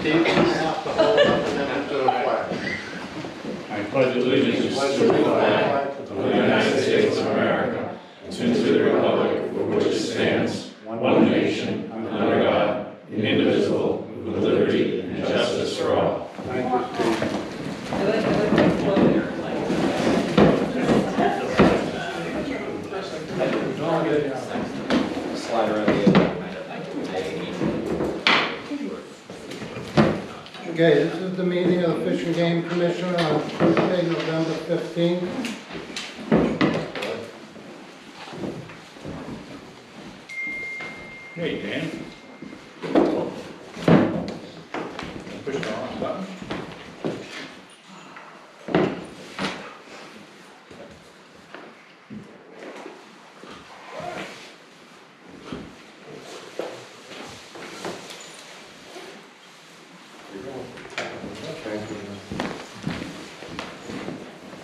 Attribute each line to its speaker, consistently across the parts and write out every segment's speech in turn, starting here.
Speaker 1: Steve, you have to hold up and then do the flag.
Speaker 2: I pledge allegiance to the flag of the United States of America and to the republic for which it stands, one nation, under God, indivisible, with liberty and justice for all.
Speaker 1: Thank you, Steve.
Speaker 3: Slide around the
Speaker 1: Okay, this is the meeting of the Fish and Game Commission on Tuesday, November 15th.
Speaker 2: Hey, Dan. Push the on button.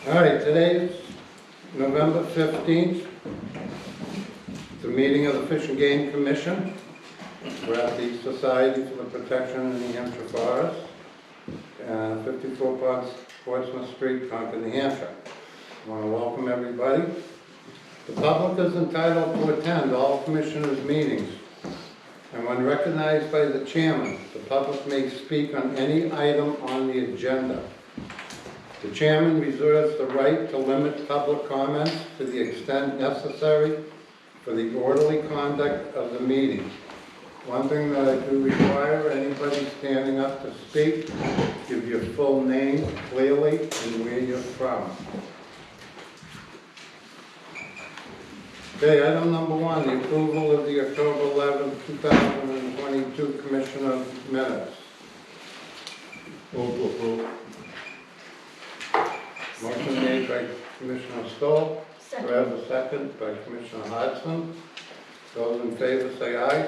Speaker 1: All right, today is November 15th. It's a meeting of the Fish and Game Commission. We're at the Society for the Protection of the New Hampshire Forest, 54 Portsmouth Street, Concord, New Hampshire. I want to welcome everybody. The public is entitled to attend all commissioners' meetings, and when recognized by the chairman, the public may speak on any item on the agenda. The chairman reserves the right to limit public comments to the extent necessary for the orderly conduct of the meeting. One thing that I do require, anybody standing up to speak, give your full name clearly and where you're from. Okay, item number 1, the approval of the October 11, 2022 Commissioner minutes.
Speaker 2: Move to approve.
Speaker 1: Motion made by Commissioner Stoll.
Speaker 4: Second.
Speaker 1: Do I have a second by Commissioner Hodgson? Those in favor say aye.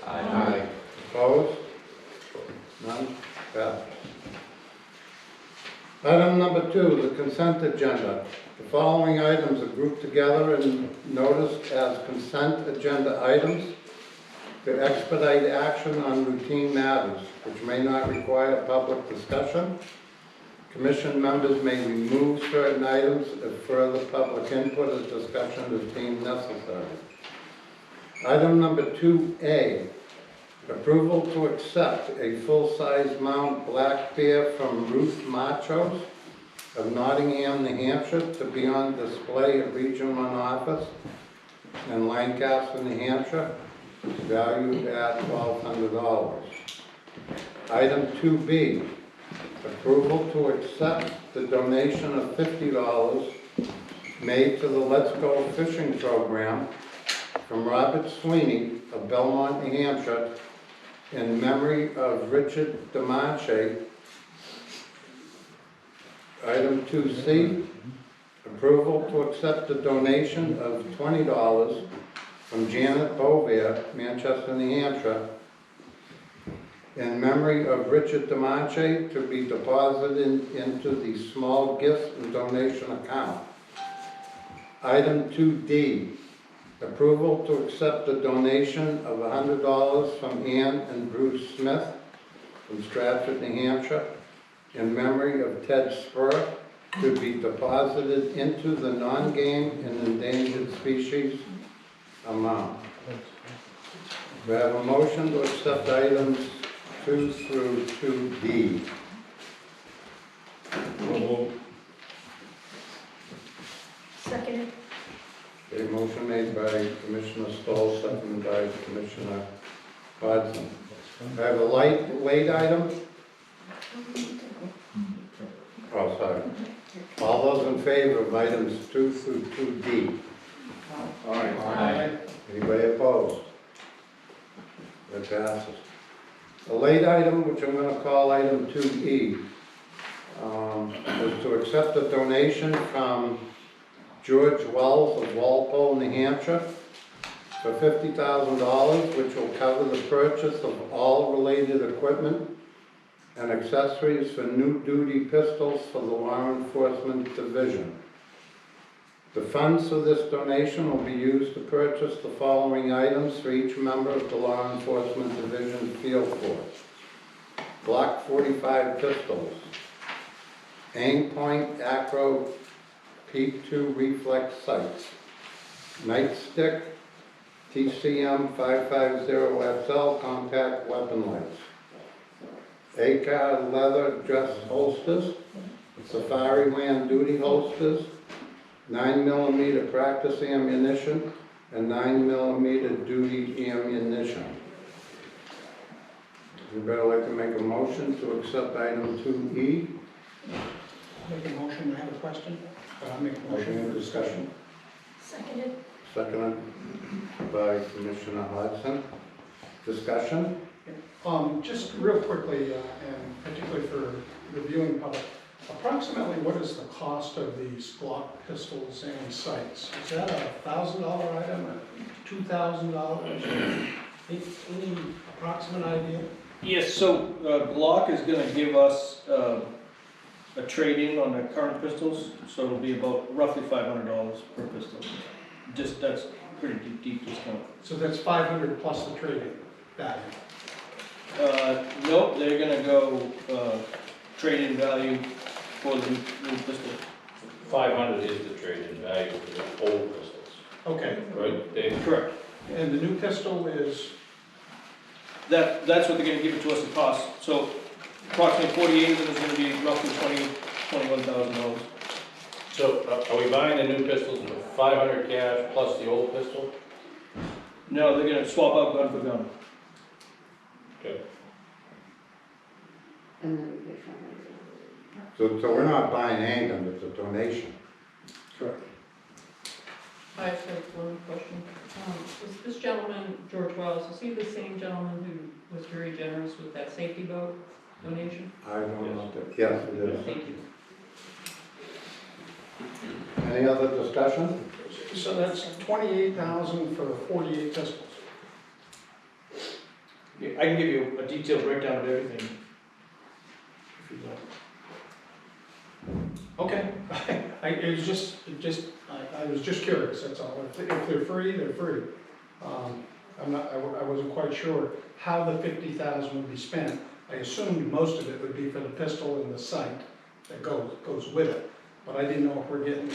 Speaker 1: Aye. Opposed? None? Passed. Item number 2, the consent agenda. The following items are grouped together and noticed as consent agenda items to expedite action on routine matters, which may not require public discussion. Commission members may remove certain items if further public input or discussion is deemed necessary. Item number 2A, approval to accept a full-size mount black bear from Ruth Machos of Nottingham, New Hampshire to be on display at Region 1 office in Lancaster, New Hampshire, valued at $1,200. Item 2B, approval to accept the donation of $50 made to the Let's Go Fishing Program from Robert Sweeney of Belmont, New Hampshire, in memory of Richard DeMarche. Item 2C, approval to accept a donation of $20 from Janet Bovier, Manchester, New Hampshire, in memory of Richard DeMarche, to be deposited into the small gifts and donation account. Item 2D, approval to accept a donation of $100 from Ann and Bruce Smith from Stratford, New Hampshire, in memory of Ted Spur, to be deposited into the non-game and endangered species amount. We have a motion to accept items 2 through 2D.
Speaker 4: Seconded.
Speaker 1: A motion made by Commissioner Stoll, seconded by Commissioner Hodgson. I have a late item. Oh, sorry. All those in favor of items 2 through 2D?
Speaker 2: Aye.
Speaker 1: Anybody opposed? That passes. A late item, which I'm going to call item 2E, is to accept a donation from George Wells of Walpole, New Hampshire, for $50,000, which will cover the purchase of all related equipment and accessories for new duty pistols for the Law Enforcement Division. The funds for this donation will be used to purchase the following items for each member of the Law Enforcement Division Field Force. Glock 45 pistols, Aim Point Acro Peak 2 reflex sights, Nightstick TCM 550XL compact weapon lights, ACAR leather dress holsters, Safari Land duty holsters, 9mm practice ammunition, and 9mm duty ammunition. Anybody like to make a motion to accept item 2E?
Speaker 3: Make a motion, I have a question. I'll make a
Speaker 1: Motion
Speaker 3: motion.
Speaker 1: and discussion.
Speaker 4: Seconded.
Speaker 1: Seconded by Commissioner Hodgson. Discussion?
Speaker 3: Just real quickly, and particularly for the viewing public, approximately what is the cost of these Glock pistols and sights? Is that a $1,000 item, or $2,000? Any approximate idea?
Speaker 5: Yes, so Glock is gonna give us a trade-in on the current pistols, so it'll be about roughly $500 per pistol. Just, that's pretty deep discount.
Speaker 3: So that's 500 plus the trade-in value.
Speaker 5: Nope, they're gonna go trade-in value for the new pistol.
Speaker 2: 500 is the trade-in value for the old pistols,
Speaker 3: Okay,
Speaker 2: right, Dave?
Speaker 5: Correct.
Speaker 3: and the new pistol is,
Speaker 5: That's what they're gonna give it to us at cost. So approximately 48 of them is gonna be roughly $21,000.
Speaker 2: So are we buying the new pistols for 500 cash plus the old pistol?
Speaker 5: No, they're gonna swap out gun for gun.
Speaker 2: Okay.
Speaker 1: So we're not buying anything, it's a donation.
Speaker 5: Correct.
Speaker 6: I just have one question. Is this gentleman, George Wells, is he the same gentleman who was very generous with that safety boat donation?
Speaker 1: I don't know. Yes, it is.
Speaker 6: Thank you.
Speaker 1: Any other discussion?
Speaker 3: so that's 28,000 for 48 pistols.
Speaker 5: Yeah, I can give you a detailed breakdown of everything. If you'd like.
Speaker 3: Okay, I was just curious, that's all. If they're free, they're free. I wasn't quite sure how the 50,000 would be spent. I assumed most of it would be for the pistol and the sight that goes with it. But I didn't know if we're getting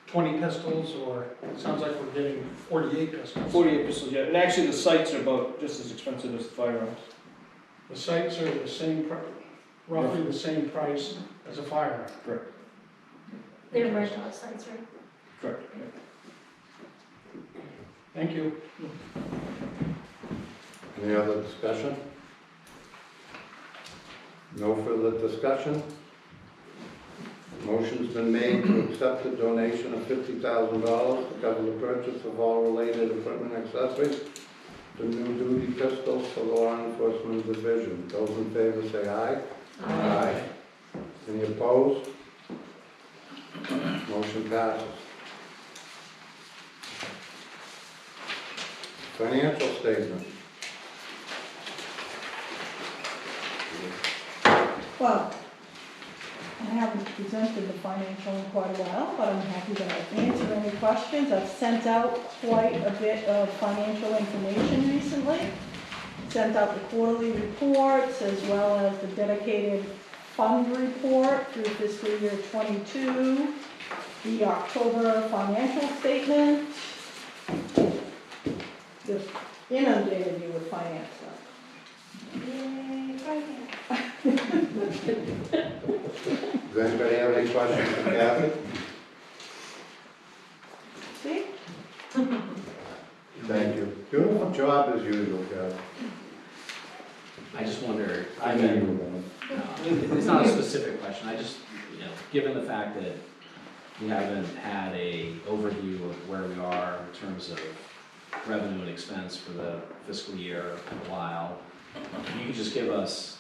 Speaker 3: 20 pistols, or it sounds like we're getting 48 pistols.
Speaker 5: 48 pistols, yeah. And actually, the sights are about just as expensive as the firearms.
Speaker 3: The sights are the same, roughly the same price as a firearm.
Speaker 5: Correct.
Speaker 4: They're rental sites, right?
Speaker 5: Correct.
Speaker 3: Thank you.
Speaker 1: Any other discussion? No further discussion? Motion's been made to accept the donation of $50,000 to cover the purchase of all related equipment and accessories to new duty pistols for the law enforcement division. Those in favor say aye. Aye. Any opposed? Motion passes. Financial statement.
Speaker 7: Well, I haven't presented the financial in quite a while, but I'm happy to answer any questions. I've sent out quite a bit of financial information recently. Sent out the quarterly reports as well as the dedicated fund report through fiscal year '22, the October financial statement. Just inundated you with finance stuff.
Speaker 4: Yay, finance.
Speaker 1: Does anybody have any questions for Kathy?
Speaker 7: See?
Speaker 1: Thank you. Beautiful job as usual, Kathy.
Speaker 8: I just wonder, I mean, it's not a specific question, I just, given the fact that we haven't had a overview of where we are in terms of revenue and expense for the fiscal year in a while, you could just give us,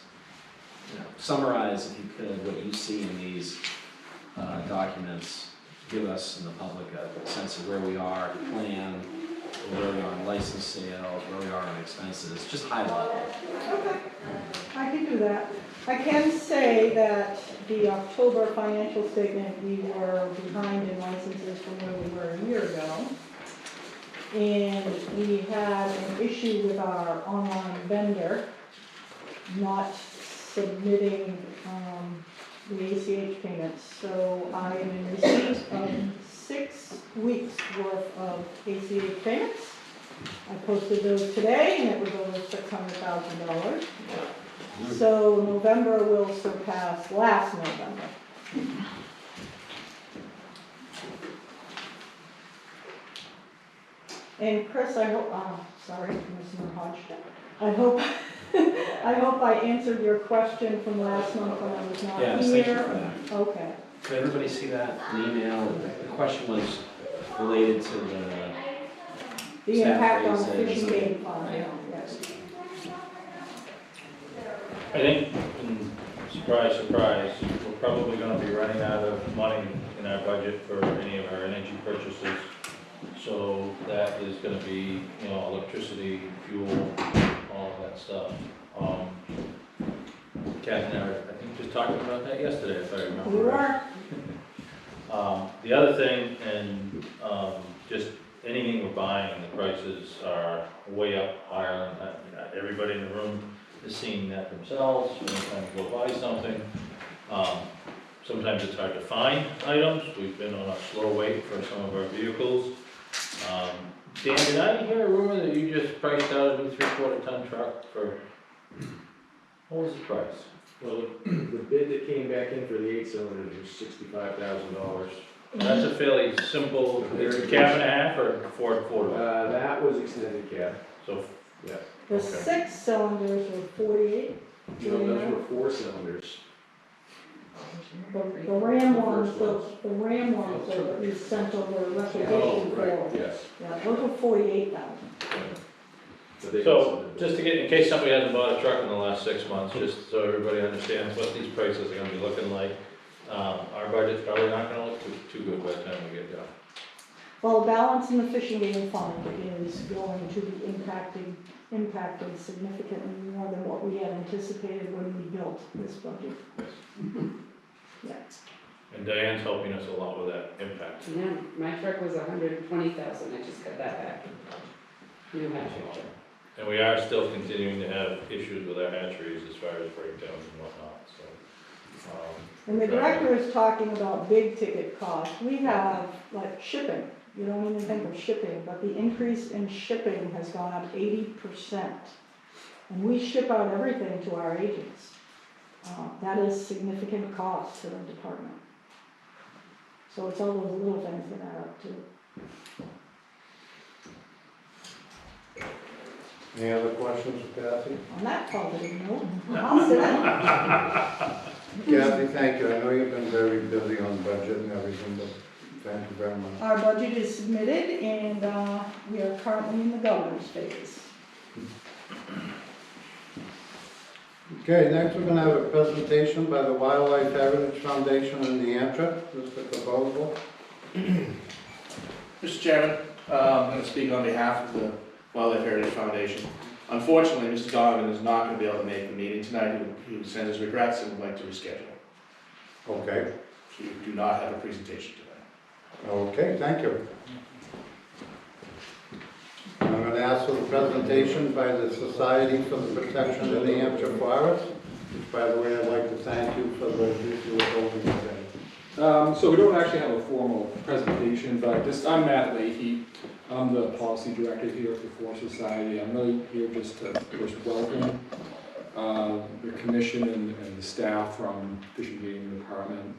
Speaker 8: summarize, if you could, what you see in these documents, give us and the public a sense of where we are in plan, where we are in license sales, where we are on expenses, just high level.
Speaker 7: Okay, I can do that. I can say that the October financial statement, we were behind in licenses from where we were a year ago. And we had an issue with our online vendor not submitting, the ACH payments. So I am in receipt of 6 weeks worth of ACH payments. I posted those today and it was over $600,000. So November will surpass last November. And Chris, I hope, sorry, Commissioner Hodgson, I hope I answered your question from last month when I was not here.
Speaker 8: Yes, thank you for that.
Speaker 7: Okay.
Speaker 8: Did everybody see that email? The question was related to
Speaker 7: The
Speaker 8: Staff
Speaker 7: impact on the
Speaker 8: raises.
Speaker 7: fishing game fund,
Speaker 8: Right.
Speaker 7: yes.
Speaker 2: I think, and surprise, surprise, we're probably gonna be running out of money in our budget for any of our energy purchases. So that is gonna be, you know, electricity, fuel, all of that stuff. Kathy and I, I think, just talking about that yesterday, if I remember.
Speaker 7: We
Speaker 2: right.
Speaker 7: were,
Speaker 2: The other thing, and, just anything we're buying, the prices are way up higher, and everybody in the room is seeing that themselves, anytime you go buy something. Sometimes it's hard to find items, we've been on a slow wait for some of our vehicles. Dan, did I hear a rumor that you just priced out a new 3/4 ton truck for, what was the price?
Speaker 9: Well, the bid that came back in for the 8 cylinders was $65,000.
Speaker 2: That's a fairly simple, it's a cab and a half or 4/4?
Speaker 9: That was extended cab.
Speaker 2: So,
Speaker 9: Yeah.
Speaker 7: the
Speaker 2: Okay.
Speaker 7: 6 cylinders were 48.
Speaker 9: No, those were 4 cylinders.
Speaker 7: The Ram ones, the Ram ones that you sent over a
Speaker 9: Oh,
Speaker 7: requisition
Speaker 9: right,
Speaker 7: for.
Speaker 9: yes.
Speaker 7: Yeah, those were 48,000.
Speaker 9: But they
Speaker 2: So,
Speaker 9: considered
Speaker 2: just to get, in case somebody hasn't bought a truck in the last 6 months, just so everybody understands what these prices are gonna be looking like. Our budget's probably not gonna look too good by the time we get done.
Speaker 7: Well, the balance in the fishing game fund is going to be impacted significantly more than what we had anticipated when we built this budget. Yeah.
Speaker 2: And Diane's helping us a lot with that impact.
Speaker 10: Yeah, my truck was 120,000, I just got that back. New hatchery.
Speaker 2: And we are still continuing to have issues with our hatcheries as far as breakdowns and whatnot, so.
Speaker 7: And the director is talking about big ticket costs. We have, like, shipping. You don't even think of shipping, but the increase in shipping has gone up 80%. And we ship out everything to our agents. That is significant cost to the department. So it's all those little things that add up too.
Speaker 1: Any other questions for Kathy?
Speaker 7: On that positive note, I'll sit down.
Speaker 1: Kathy, thank you. I know you've been very busy on budget and everything, but thank you very much.
Speaker 7: Our budget is submitted and we are currently in the governor's phase.
Speaker 1: Okay, next we're gonna have a presentation by the Wildlife Heritage Foundation in New Hampshire. Mr. Cabozzo.
Speaker 11: Mr. Chairman, I'm going to speak on behalf of the Wildlife Heritage Foundation. Unfortunately, Mr. Donovan is not going to be able to make the meeting tonight. He sends his regrets and would like to reschedule.
Speaker 1: Okay,
Speaker 11: So you do not have a presentation today.
Speaker 1: okay, thank you. I'm gonna ask for the presentation by the Society for the Protection of the New Hampshire Forest. By the way, I'd like to thank you for the use of holding today.
Speaker 12: So we don't actually have a formal presentation, but I'm Matt Leahy. I'm the policy director here at the Forest Society. I'm really here just to first welcome the commission and the staff from Fish and Game Department,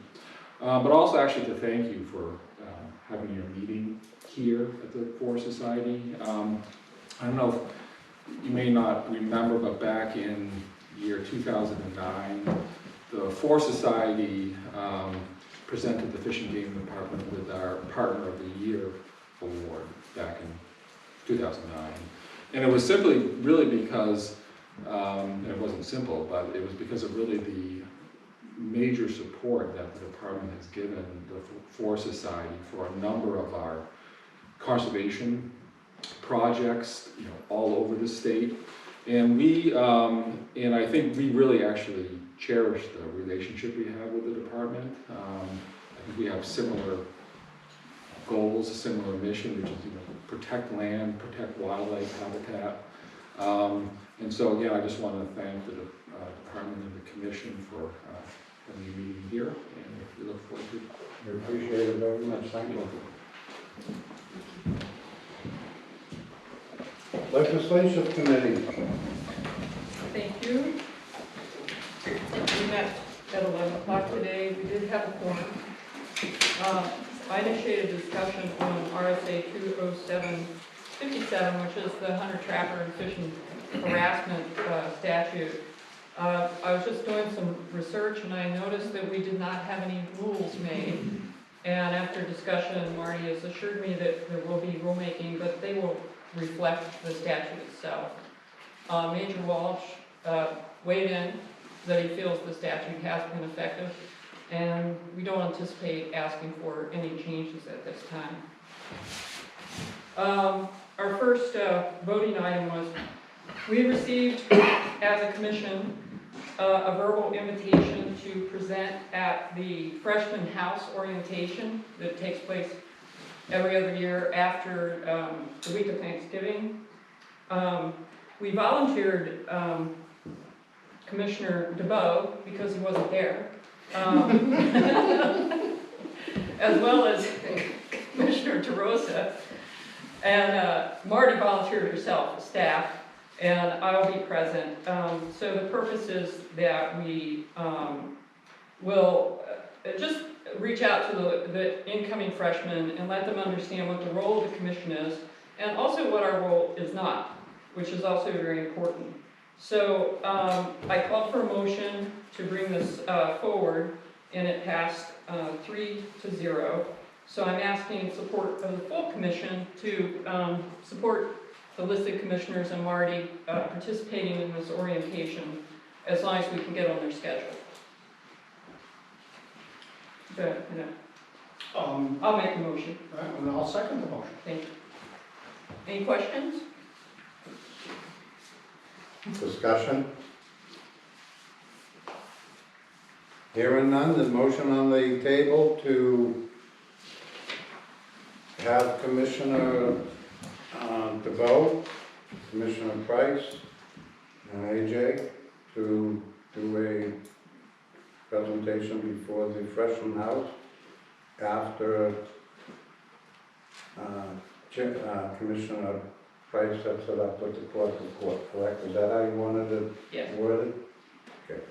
Speaker 12: but also actually to thank you for having your meeting here at the Forest Society. I don't know if you may not remember, but back in year 2009, the Forest Society presented the Fish and Game Department with our Partner of the Year award back in 2009. And it was simply really because, it wasn't simple, but it was because of really the major support that the department has given the Forest Society for a number of our conservation projects, all over the state. And we, and I think we really actually cherish the relationship we have with the department. I think we have similar goals, a similar mission, which is, protect land, protect wildlife habitat. And so again, I just want to thank the department and the commission for having the meeting here, and we look forward to it.
Speaker 1: We appreciate it very much, thank you. Legislative Committee.
Speaker 6: Thank you. We met at 11 o'clock today. We did have a quorum. I initiated a discussion on RSA 207-57, which is the hunter, trapper, and fishing harassment statute. I was just doing some research and I noticed that we did not have any rules made. And after discussion, Marty has assured me that there will be rulemaking, but they will reflect the statute itself. Major Walsh weighed in that he feels the statute has been effective, and we don't anticipate asking for any changes at this time. Our first voting item was, we received, as a commission, a verbal invitation to present at the freshman house orientation that takes place every other year after the week of Thanksgiving. We volunteered Commissioner DeBoe because he wasn't there, as well as Commissioner DeRosa, and Marty volunteered herself, staff, and I'll be present. So the purpose is that we will just reach out to the incoming freshmen and let them understand what the role of the commission is, and also what our role is not, which is also very important. So I called for a motion to bring this forward, and it passed 3-0. So I'm asking support of the full commission to support the listed commissioners and Marty participating in this orientation, as long as we can get on their schedule. So, I'll make the motion.
Speaker 3: All right, and I'll second the motion.
Speaker 6: Thank you. Any questions?
Speaker 1: Discussion? Hearing none, the motion on the table to have Commissioner DeBoe, Commissioner Price, and AJ to do a presentation before the freshman house after Commissioner Price sets it up with the clerk of court, correct? Is that how you wanted it
Speaker 6: Yes.
Speaker 1: worded? Okay.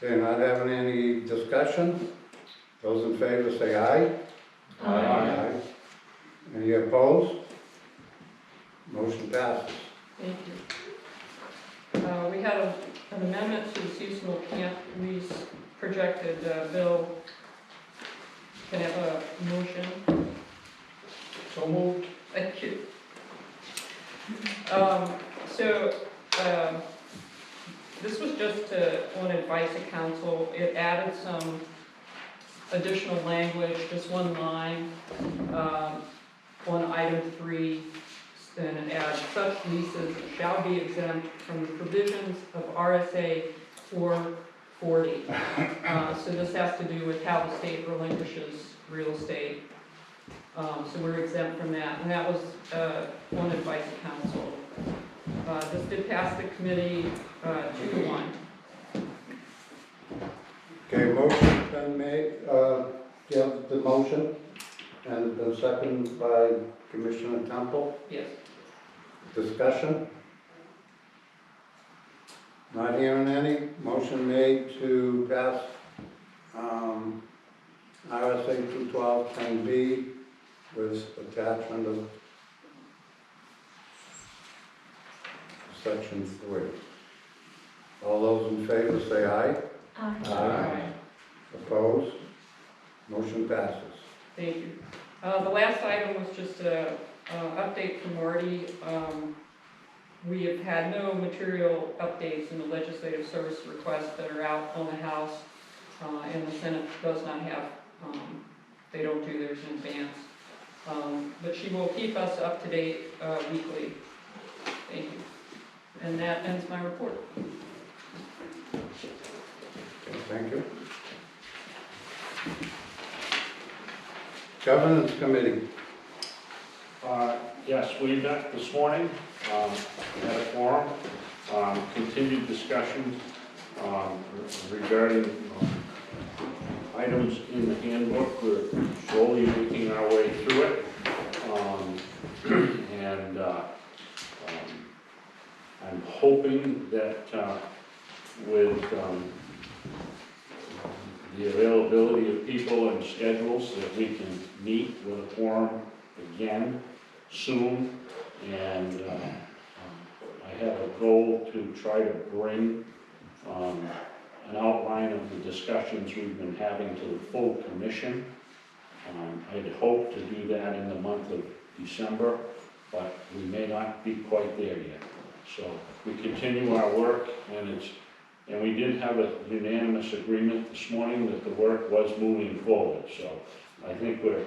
Speaker 1: Okay, not having any discussion? Those in favor say aye. Aye. Any opposed? Motion passes.
Speaker 6: Thank you. We had an amendment to the seasonal camp lease projected bill. Can I have a motion?
Speaker 3: So moved.
Speaker 6: Thank you. This was just on advice of council. It added some additional language, just one line, on item 3, and it adds, such leases shall be exempt from the provisions of RSA 440. So this has to do with how the state relinquishes real estate. So we're exempt from that, and that was on advice of council. This did pass the committee 2-1.
Speaker 1: Okay, motion's been made, you have the motion, and been seconded by Commissioner Temple.
Speaker 6: Yes.
Speaker 1: Discussion? Not hearing any. Motion made to pass RSA 212-10B with attachment of section 3. All those in favor say aye. Aye. Opposed? Motion passes.
Speaker 6: Thank you. The last item was just an update from Marty. We have had no material updates in the legislative service requests that are out on the House, and the Senate does not have, they don't do theirs in advance. But she will keep us up to date weekly. Thank you. And that ends my report.
Speaker 1: Okay, thank you. Governance Committee.
Speaker 2: Yes, we met this morning. had a forum, continued discussions regarding items in the handbook. We're slowly making our way through it. And I'm hoping that with the availability of people and schedules that we can meet with a forum again soon. And I have a goal to try to bring an outline of the discussions we've been having to the full commission. I'd hope to do that in the month of December, but we may not be quite there yet. So we continue our work, and we did have a unanimous agreement this morning that the work was moving forward. So I think we're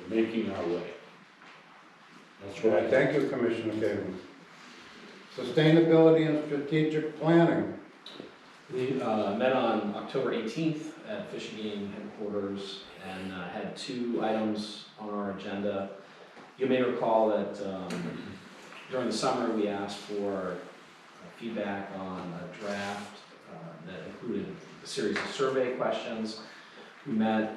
Speaker 2: making our way. That's what I
Speaker 1: Thank you, Commissioner Gables. Sustainability and strategic planning.
Speaker 8: We met on October 18th at Fish and Game headquarters and had 2 items on our agenda. You may recall that during the summer we asked for feedback on a draft that included a series of survey questions. We met,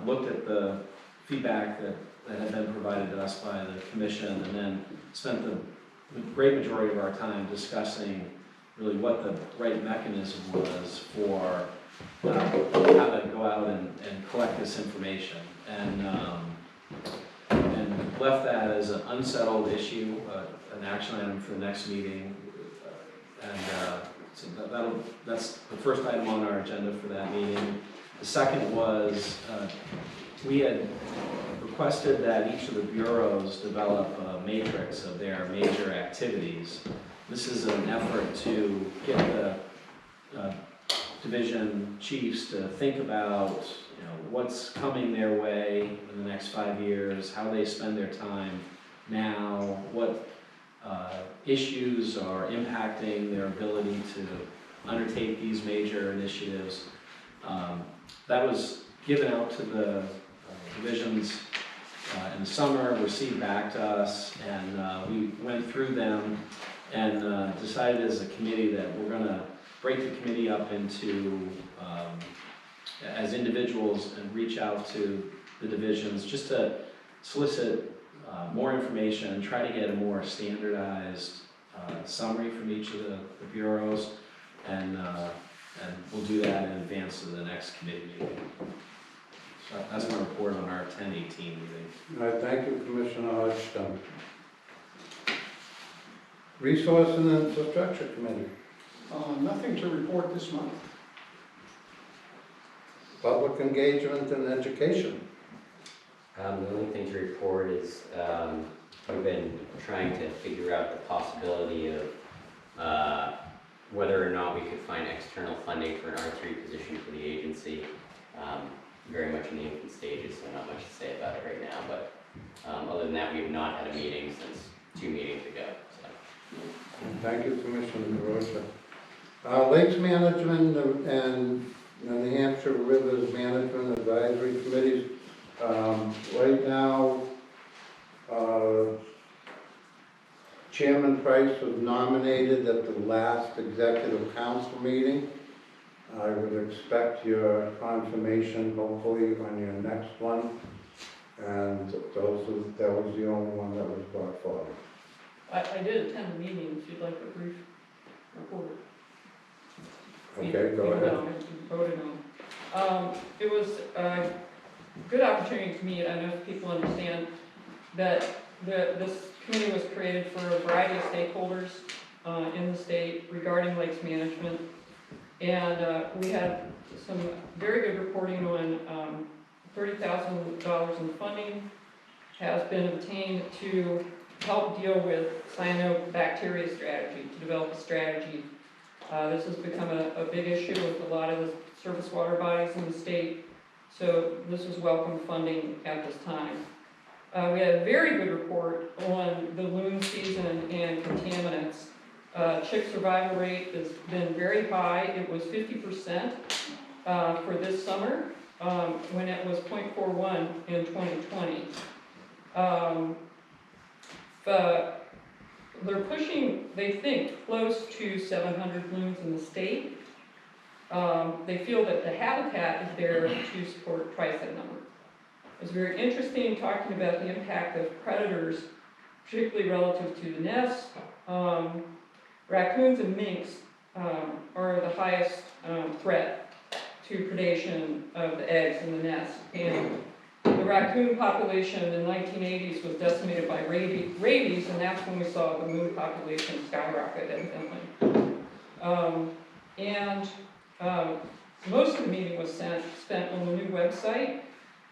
Speaker 8: looked at the feedback that had been provided to us by the commission, and then spent the great majority of our time discussing really what the right mechanism was for how to go out and collect this information. And left that as an unsettled issue, an action item for the next meeting. So that's the first item on our agenda for that meeting. The second was we had requested that each of the bureaus develop a matrix of their major activities. This is an effort to get the division chiefs to think about what's coming their way in the next 5 years, how they spend their time now, what issues are impacting their ability to undertake these major initiatives. That was given out to the divisions in the summer, received back to us, and we went through them and decided as a committee that we're going to break the committee up into as individuals and reach out to the divisions just to solicit more information and try to get a more standardized summary from each of the bureaus, and we'll do that in advance of the next committee meeting. So that's my report on our 10/18 meeting.
Speaker 1: All right, thank you, Commissioner Hodgson. Resource and Infrastructure Committee.
Speaker 3: Nothing to report this month.
Speaker 1: Public engagement and education.
Speaker 13: The only thing to report is we've been trying to figure out the possibility of whether or not we could find external funding for an R3 position for the agency. Very much in the infant stages, so not much to say about it right now, but other than that, we have not had a meeting since 2 meetings ago. So.
Speaker 1: Thank you, Commissioner DeRosa. Lakes Management and New Hampshire Rivers Management Advisory Committees. Right now, Chairman Price was nominated at the last Executive Council meeting. I would expect your confirmation hopefully on your next one. And that was the only one that was brought forward.
Speaker 6: I did attend the meeting, if you'd like a brief report.
Speaker 1: Okay, go ahead.
Speaker 6: Voted on. It was a good opportunity to meet. I know people understand that this committee was created for a variety of stakeholders in the state regarding lakes management. And we had some very good reporting on $30,000 in funding has been obtained to help deal with cyanobacteria strategy, to develop a strategy. This has become a big issue with a lot of the surface water bodies in the state, so this is welcome funding at this time. We had a very good report on the loon season and contaminants. Chick survival rate has been very high. It was 50% for this summer when it was 0.41 in 2020. they're pushing, they think, close to 700 loons in the state. They feel that the habitat is there to support twice that number. It was very interesting talking about the impact of predators, particularly relative to the nests. Raccoons and minks are the highest threat to predation of the eggs in the nest. And the raccoon population in the 1980s was decimated by rabies, and that's when we saw the moon population skyrocket, evidently. Most of the meeting was spent on the new website.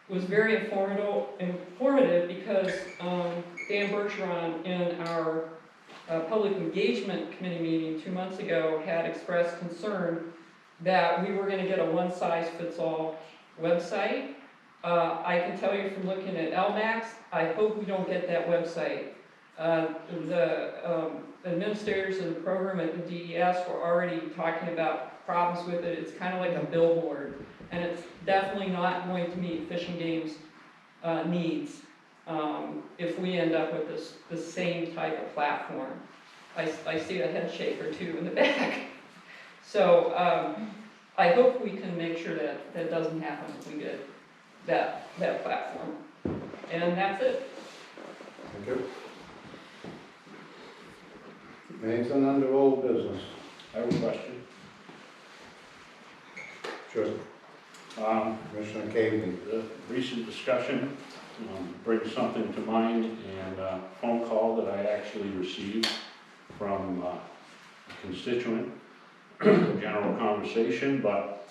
Speaker 6: It was very informative because Dan Bergeron in our public engagement committee meeting 2 months ago had expressed concern that we were going to get a one-size-fits-all website. I can tell you from looking at LMAX, I hope we don't get that website. The administrators of the program at the DES were already talking about problems with it. It's kind of like a billboard, and it's definitely not going to meet Fish and Game's needs if we end up with the same type of platform. I see a head shake or two in the back. So I hope we can make sure that that doesn't happen if we get that platform. And that's it.
Speaker 1: Thank you. Anything under old business?
Speaker 2: I have a question.
Speaker 1: Sure. Commissioner Cavey.
Speaker 2: The recent discussion brings something to mind, and a phone call that I actually received from a constituent, a general conversation, but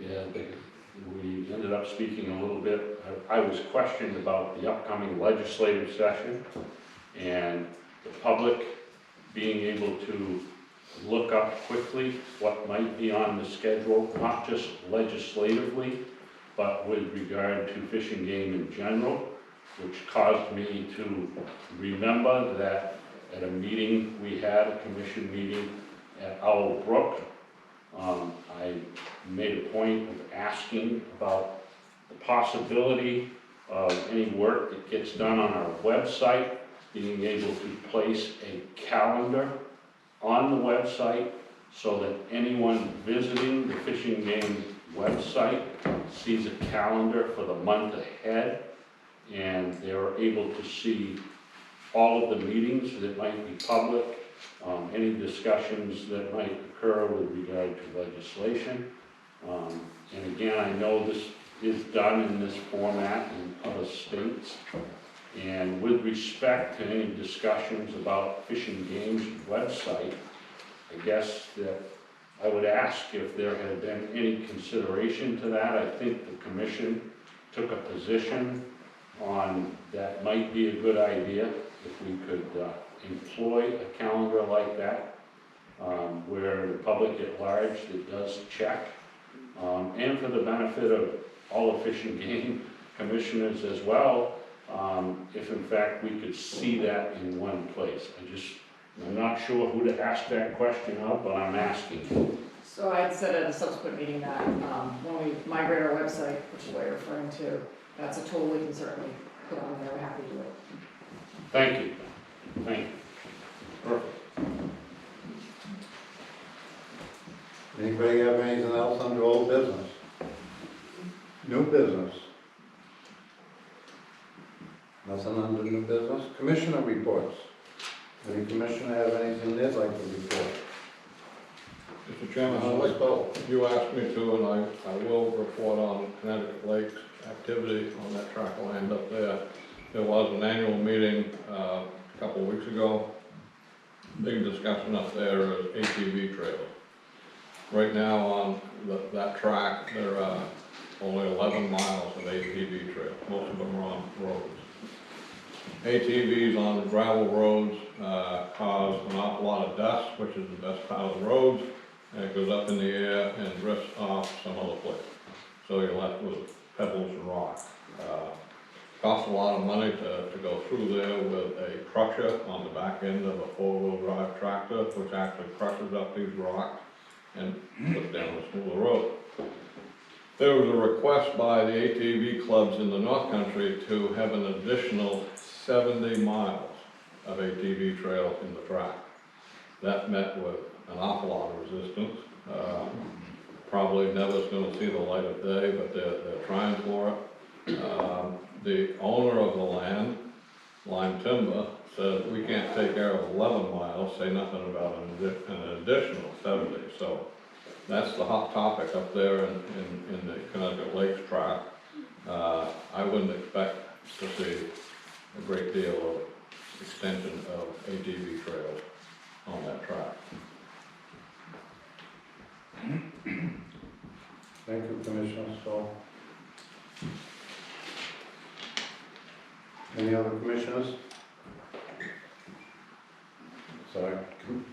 Speaker 2: yeah, we ended up speaking a little bit. I was questioned about the upcoming legislative session and the public being able to look up quickly what might be on the schedule, not just legislatively, but with regard to Fish and Game in general, which caused me to remember that at a meeting we had, a commission meeting at Owl Brook, I made a point of asking about the possibility of any work that gets done on our website, being able to place a calendar on the website so that anyone visiting the Fish and Game website sees a calendar for the month ahead, and they're able to see all of the meetings that might be public, any discussions that might occur with regard to legislation. And again, I know this is done in this format in other states. And with respect to any discussions about Fish and Game's website, I guess that I would ask if there had been any consideration to that. I think the commission took a position on that might be a good idea if we could employ a calendar like that, where the public at large that does check, and for the benefit of all the Fish and Game commissioners as well, if in fact we could see that in one place. I'm not sure who to ask that question of, but I'm asking.
Speaker 14: So I'd said at a subsequent meeting that when we migrate our website, which is what you're referring to, that's a tool we can certainly put on there. We're happy to do it.
Speaker 2: Thank you. Thank you. Perfect.
Speaker 1: Anybody have anything else under old business? New business? Nothing under new business? Commissioner reports. Any commissioner have anything they'd like to report?
Speaker 15: Mr. Chairman, I'd like to, you asked me to, and I will report on Connecticut Lake's activity on that tract of land up there. There was an annual meeting a couple of weeks ago. Big discussion up there is ATV trails. Right now on that track, there are only 11 miles of ATV trails. Most of them are on roads. ATVs on the gravel roads cause an awful lot of dust, which is the best part of the roads, and it goes up in the air and drifts off some other place. So you're left with pebbles and rock. Costs a lot of money to go through there with a crusher on the back end of a four-wheel drive tractor, which actually crushes up these rocks and puts down a smoother road. There was a request by the ATV clubs in the North Country to have an additional 70 miles of ATV trails in the track. That met with an awful lot of resistance. Probably never's gonna see the light of day, but they're trying for it. The owner of the land, Lime Timber, said we can't take care of 11 miles, say nothing about an additional 70. So that's the hot topic up there in the Connecticut Lakes track. I wouldn't expect to see a great deal of extension of ATV trails on that track.
Speaker 1: Thank you, Commissioner Stoll. Any other commissioners? Sorry,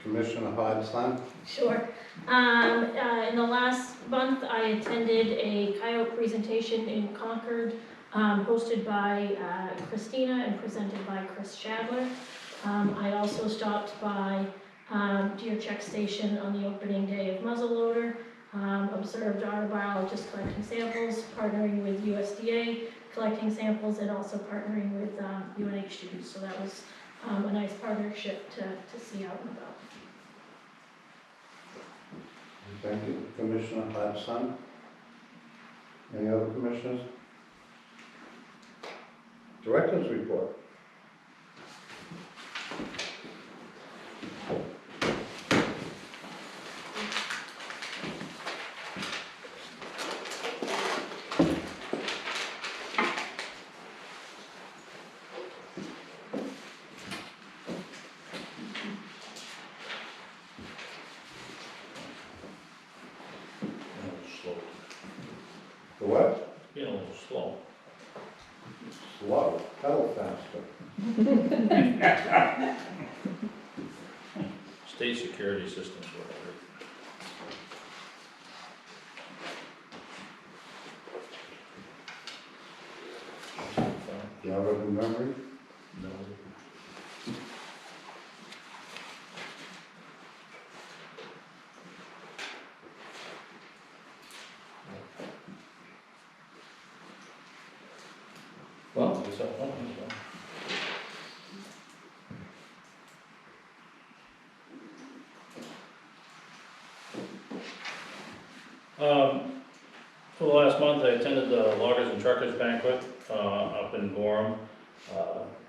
Speaker 1: Commissioner Hodgson?
Speaker 4: Sure. In the last month, I attended a coyote presentation in Concord, hosted by Christina and presented by Chris Shadler. I also stopped by Deer Check Station on the opening day of muzzleloader, observed our biologists collecting samples, partnering with USDA, collecting samples, and also partnering with UNH students. So that was a nice partnership to see out and about.
Speaker 1: Thank you, Commissioner Hodgson. Any other commissioners? Director's report. The what?
Speaker 2: Being a little slow.
Speaker 1: Slow, pedal faster.
Speaker 2: State security systems, whatever.
Speaker 1: Do you have it in memory?
Speaker 2: No. Well, I guess I'll phone him, so. For the last month, I attended the Loggers and Truckers Banquet up in Gorham.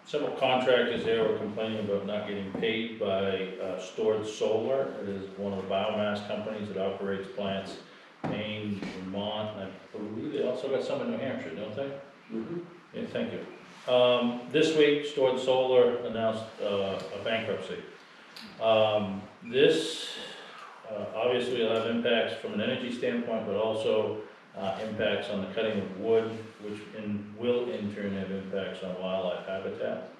Speaker 2: Several contractors there were complaining about not getting paid by Stored Solar. It is one of the biomass companies that operates plants in Maine, Vermont, and I believe they also got some in New Hampshire, don't they?
Speaker 9: Mm-hmm.
Speaker 2: Yeah, thank you. This week, Stored Solar announced a bankruptcy. This obviously will have impacts from an energy standpoint, but also impacts on the cutting of wood, which will in turn have impacts on wildlife habitat.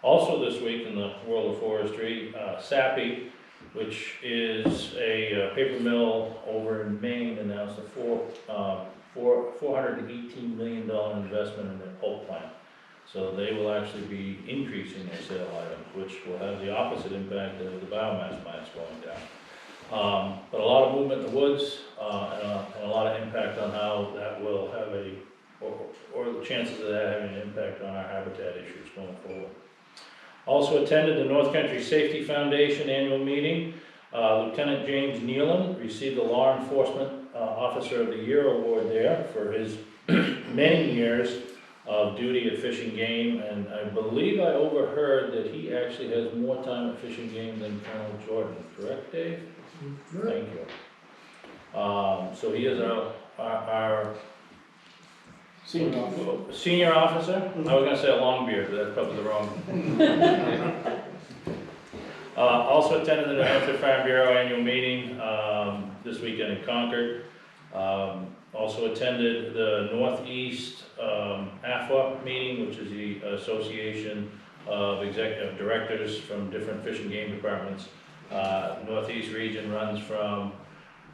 Speaker 2: Also this week in the world of forestry, Sappi, which is a paper mill over in Maine, announced a $418 million investment in their pulp plant. So they will actually be increasing their sale items, which will have the opposite impact of the biomass plants going down. But a lot of movement in the woods and a lot of impact on how that will have or the chances of that having an impact on our habitat issues going forward. Also attended the North Country Safety Foundation annual meeting. Lieutenant James Nealon received the Law Enforcement Officer of the Year award there for his many years of duty at Fish and Game, and I believe I overheard that he actually has more time at Fish and Game than Colonel Jordan, correct, Dave? Thank you. So he is our senior officer. I was gonna say a long beard, but that's probably the wrong. Also attended the New Hampshire Farm Bureau annual meeting this weekend in Concord. Also attended the Northeast AFWA meeting, which is the Association of Executive Directors from different fish and game departments. Northeast region runs from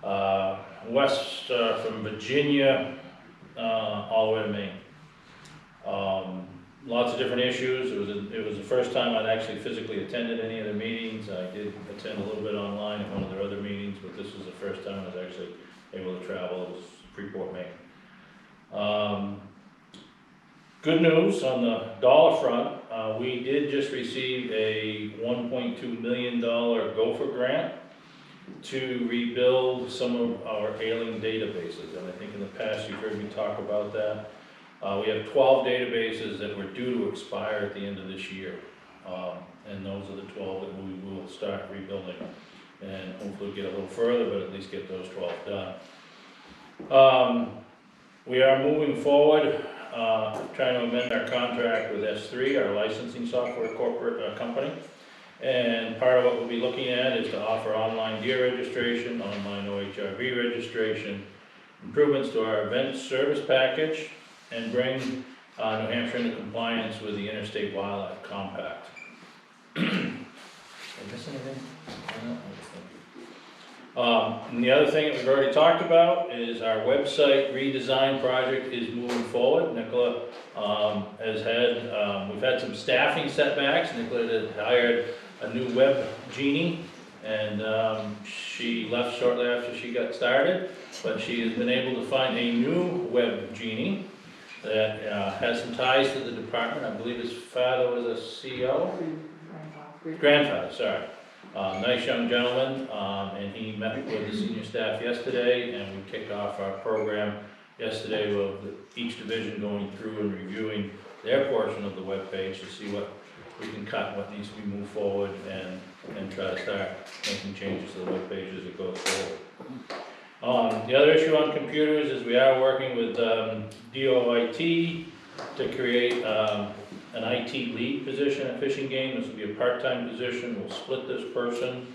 Speaker 2: from Virginia all the way to Maine. Lots of different issues. It was the first time I'd actually physically attended any of their meetings. I did attend a little bit online at one of their other meetings, but this was the first time I was actually able to travel. It was Freeport, Maine. Good news on the dollar front. we did just receive a $1.2 million Gopher grant to rebuild some of our ailing databases, and I think in the past you've heard me talk about that. We have 12 databases that were due to expire at the end of this year, and those are the 12 that we will start rebuilding, and hopefully get a little further, but at least get those 12 done. We are moving forward, trying to amend our contract with S3, our licensing software corporate company. And part of what we'll be looking at is to offer online deer registration, online OHRV registration, improvements to our event service package, and bring New Hampshire into compliance with the Interstate Wildlife Compact. Did I miss anything? And the other thing that we've already talked about is our website redesign project is moving forward. Nicola has had, we've had some staffing setbacks. Nicola had hired a new web genie, and she left shortly after she got started, but she has been able to find a new web genie that has some ties to the department. I believe his father was a CEO? Grandfather, sorry. Nice young gentleman, and he met with the senior staff yesterday, and we kicked off our program yesterday with each division going through and reviewing their portion of the web page to see what we can cut, what needs to be moved forward, and try to start making changes to the web page as it goes forward. The other issue on computers is we are working with DOIT to create an IT lead position at Fishing Game. This will be a part-time position. We'll split this person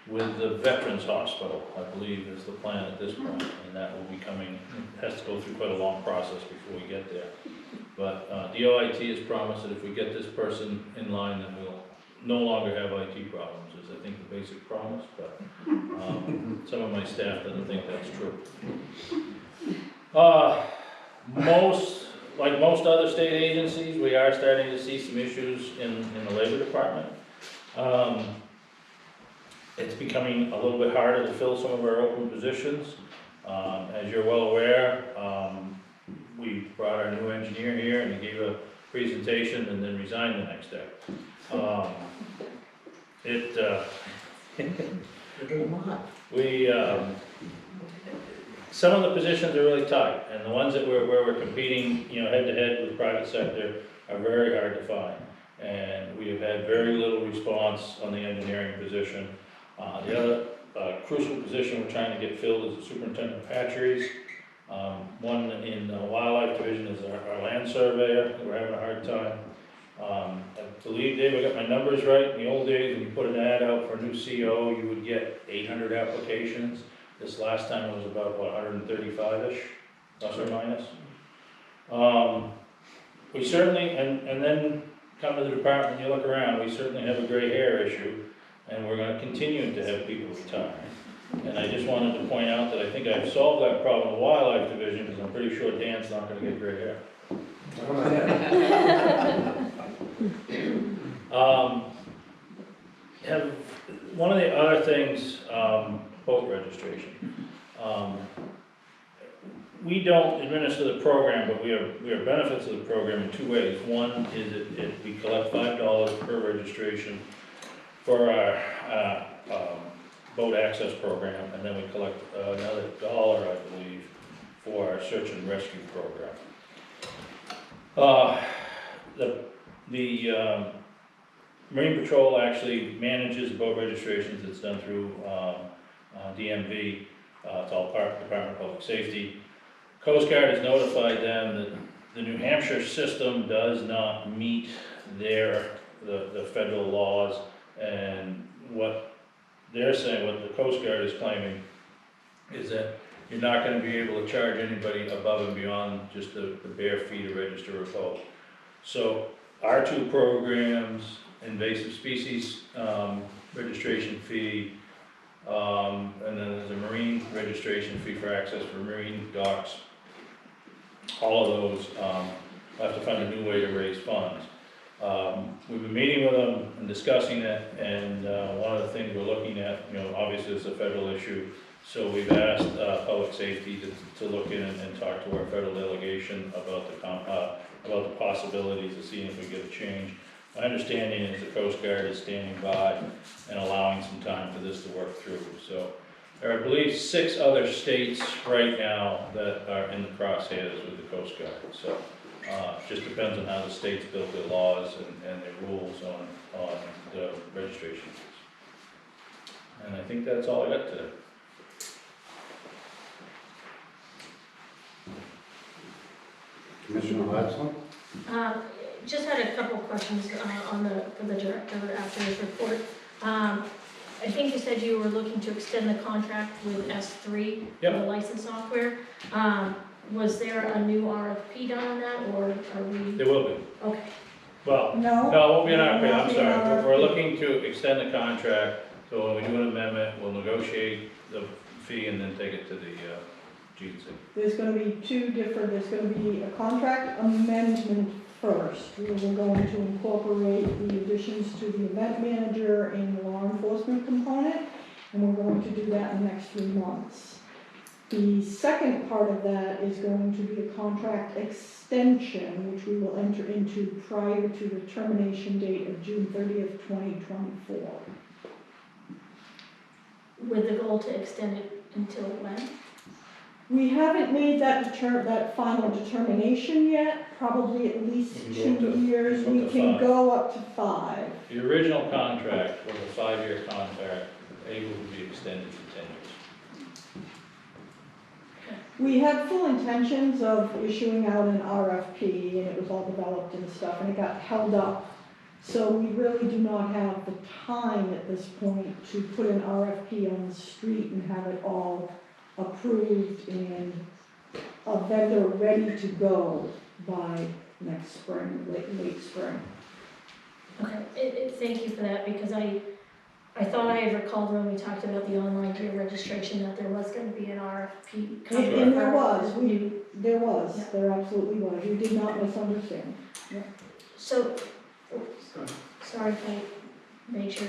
Speaker 2: with the Veterans Hospital, I believe is the plan at this point, and that will be coming, has to go through quite a long process before we get there. But DOIT has promised that if we get this person in line, then we'll no longer have IT problems, is I think the basic promise, but some of my staff doesn't think that's true. Like most other state agencies, we are starting to see some issues in the labor department. It's becoming a little bit harder to fill some of our open positions. As you're well aware, we brought our new engineer here and he gave a presentation and then resigned the next day. Some of the positions are really tight, and the ones that where we're competing, head to head with private sector are very hard to find. And we have had very little response on the engineering position. The other crucial position we're trying to get filled is the superintendent of hatcheries. One in the wildlife division is our land surveyor. We're having a hard time. I believe, Dave, I got my numbers right. In the old days, when you put an ad out for a new CO, you would get 800 applications. This last time it was about, 135-ish, plus or minus. We certainly, and then come to the department and you look around, we certainly have a gray hair issue, and we're going to continue to have people retire. And I just wanted to point out that I think I've solved that problem in the wildlife division, because I'm pretty sure Dan's not going to get gray hair. One of the other things, boat registration. We don't administer the program, but we are benefits of the program in two ways. One is we collect $5 per registration for our boat access program, and then we collect another $1, I believe, for our search and rescue program. The Marine Patrol actually manages boat registrations. It's done through DMV. It's all part of the Department of Public Safety. Coast Guard has notified them that the New Hampshire system does not meet the federal laws, and what they're saying, what the Coast Guard is claiming, is that you're not going to be able to charge anybody above and beyond just the bare fee to register a boat. So our two programs, invasive species registration fee, and then there's a marine registration fee for access for marine docks. All of those, we'll have to find a new way to raise funds. We've been meeting with them and discussing it, and one of the things we're looking at, obviously it's a federal issue, so we've asked public safety to look in and talk to our federal delegation about the possibilities of seeing if we get a change. My understanding is the Coast Guard is standing by and allowing some time for this to work through. So there are, I believe, 6 other states right now that are in the crosshairs with the Coast Guard. So just depends on how the states build their laws and their rules on the registration. And I think that's all I got today.
Speaker 1: Commissioner Watson?
Speaker 4: Just had a couple of questions for the director after his report. I think you said you were looking to extend the contract with S3 for the license software. Was there a new RFP done on that, or are we?
Speaker 2: There will be.
Speaker 4: Okay.
Speaker 2: Well,
Speaker 7: No.
Speaker 2: it won't be an RFP, I'm
Speaker 7: Won't be
Speaker 2: sorry.
Speaker 7: an RFP.
Speaker 2: We're looking to extend the contract, so when we do an amendment, we'll negotiate the fee and then take it to the GC.
Speaker 7: There's gonna be there's gonna be a contract amendment first. We were going to incorporate the additions to the event manager and the law enforcement component, and we're going to do that in the next 3 months. The second part of that is going to be a contract extension, which we will enter into prior to the termination date of June 30th, 2024.
Speaker 4: With the goal to extend it until when?
Speaker 7: We haven't made that final determination yet, probably at least
Speaker 2: We can go
Speaker 7: 2
Speaker 2: up to-
Speaker 7: years.
Speaker 2: go up
Speaker 7: We
Speaker 2: to
Speaker 7: can
Speaker 2: 5.
Speaker 7: go up to 5.
Speaker 2: The original contract was a 5-year contract, able to be extended to 10 years.
Speaker 7: We had full intentions of issuing out an RFP, and it was all developed and stuff, and it got held up. So we really do not have the time at this point to put an RFP on the street and have it all approved and a vendor ready to go by next spring, late spring.
Speaker 4: Okay, thank you for that, because I thought I had recalled when we talked about the online gear registration that there was gonna be an RFP.
Speaker 7: And there was,
Speaker 4: Yeah.
Speaker 7: there absolutely was. You did not misunderstand.
Speaker 4: So, sorry if I made sure.